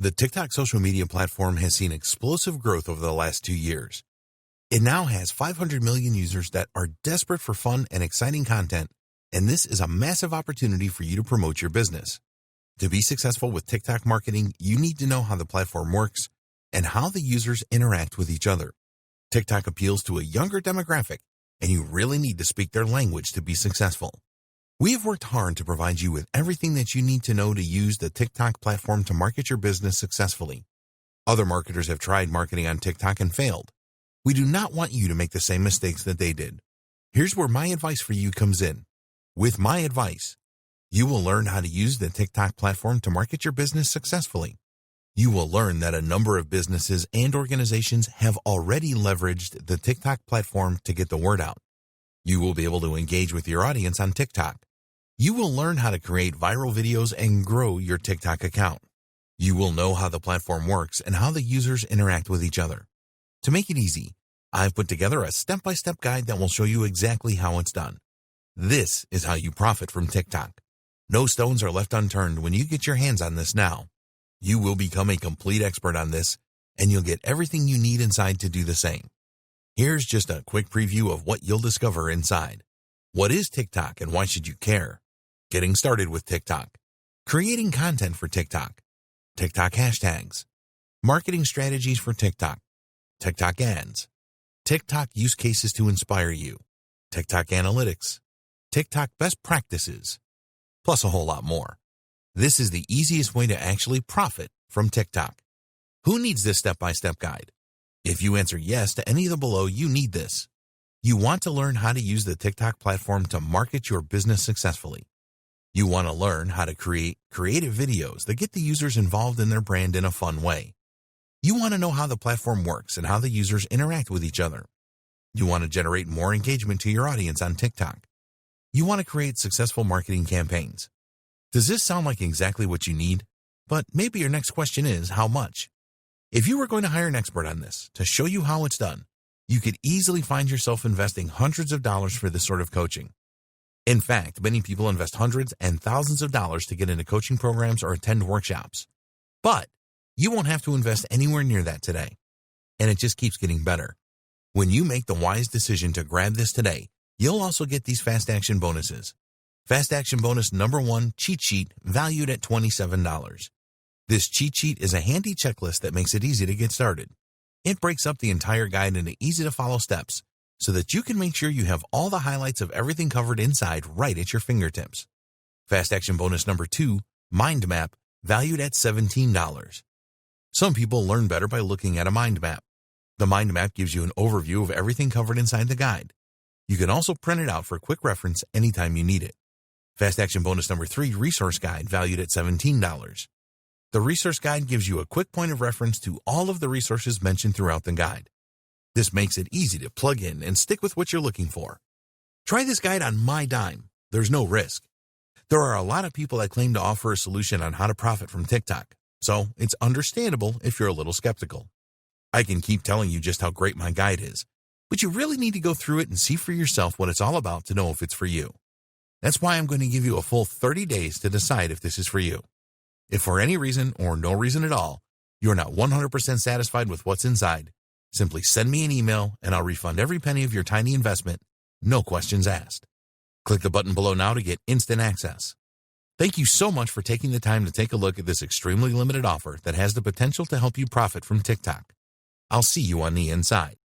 The TikTok social media platform has seen explosive growth over the last 2 years. It now has 500 million users that are desperate for fun and exciting content, and this is a massive opportunity for you to promote your business. To be successful with TikTok marketing, you need to know how the platform works and how the users interact with each other. TikTok appeals to a younger demographic, and you really need to speak their language to be successful. We have worked hard to provide you with everything that you need to know to use the TikTok platform to market your business successfully. Other marketers have tried marketing on TikTok and failed. We do not want you to make the same mistakes that they did. Here's where my advice for you comes in. With my advice, you will learn how to use the TikTok platform to market your business successfully. You will learn that a number of businesses and organizations have already leveraged the TikTok platform to get the word out. You will be able to engage with your audience on TikTok. You will learn how to create viral videos and grow your TikTok account. You will know how the platform works and how the users interact with each other. To make it easy, I've put together a step-by-step guide that will show you exactly how it's done. This is how you profit from TikTok. No stones are left unturned when you get your hands on this now. You will become a complete expert on this, and you'll get everything you need inside to do the same. Here's just a quick preview of what you'll discover inside. What is TikTok and why should you care? Getting started with TikTok. Creating content for TikTok. TikTok hashtags. Marketing strategies for TikTok. TikTok ads. TikTok use cases to inspire you. TikTok analytics. TikTok best practices. Plus a whole lot more. This is the easiest way to actually profit from TikTok. Who needs this step-by-step guide? If you answer yes to any of the below, you need this. You want to learn how to use the TikTok platform to market your business successfully. You want to learn how to create creative videos that get the users involved in their brand in a fun way. You want to know how the platform works and how the users interact with each other. You want to generate more engagement to your audience on TikTok. You want to create successful marketing campaigns. Does this sound like exactly what you need? But maybe your next question is, how much? If you were going to hire an expert on this to show you how it's done, you could easily find yourself investing hundreds of dollars for this sort of coaching. In fact, many people invest hundreds and thousands of dollars to get into coaching programs or attend workshops. But you won't have to invest anywhere near that today. And it just keeps getting better. When you make the wise decision to grab this today, you'll also get these fast action bonuses. Fast action bonus number 1 cheat sheet valued at $27. This cheat sheet is a handy checklist that makes it easy to get started. It breaks up the entire guide into easy-to-follow steps so that you can make sure you have all the highlights of everything covered inside right at your fingertips. Fast action bonus number 2, mind map, valued at $17. Some people learn better by looking at a mind map. The mind map gives you an overview of everything covered inside the guide. You can also print it out for quick reference anytime you need it. Fast action bonus number 3, resource guide, valued at $17. The resource guide gives you a quick point of reference to all of the resources mentioned throughout the guide. This makes it easy to plug in and stick with what you're looking for. Try this guide on my dime. There's no risk. There are a lot of people that claim to offer a solution on how to profit from TikTok, so it's understandable if you're a little skeptical. I can keep telling you just how great my guide is, but you really need to go through it and see for yourself what it's all about to know if it's for you. That's why I'm going to give you a full 30 days to decide if this is for you. If for any reason or no reason at all, you're not 100% satisfied with what's inside, simply send me an email and I'll refund every penny of your tiny investment, no questions asked. Click the button below now to get instant access. Thank you so much for taking the time to take a look at this extremely limited offer that has the potential to help you profit from TikTok. I'll see you on the inside.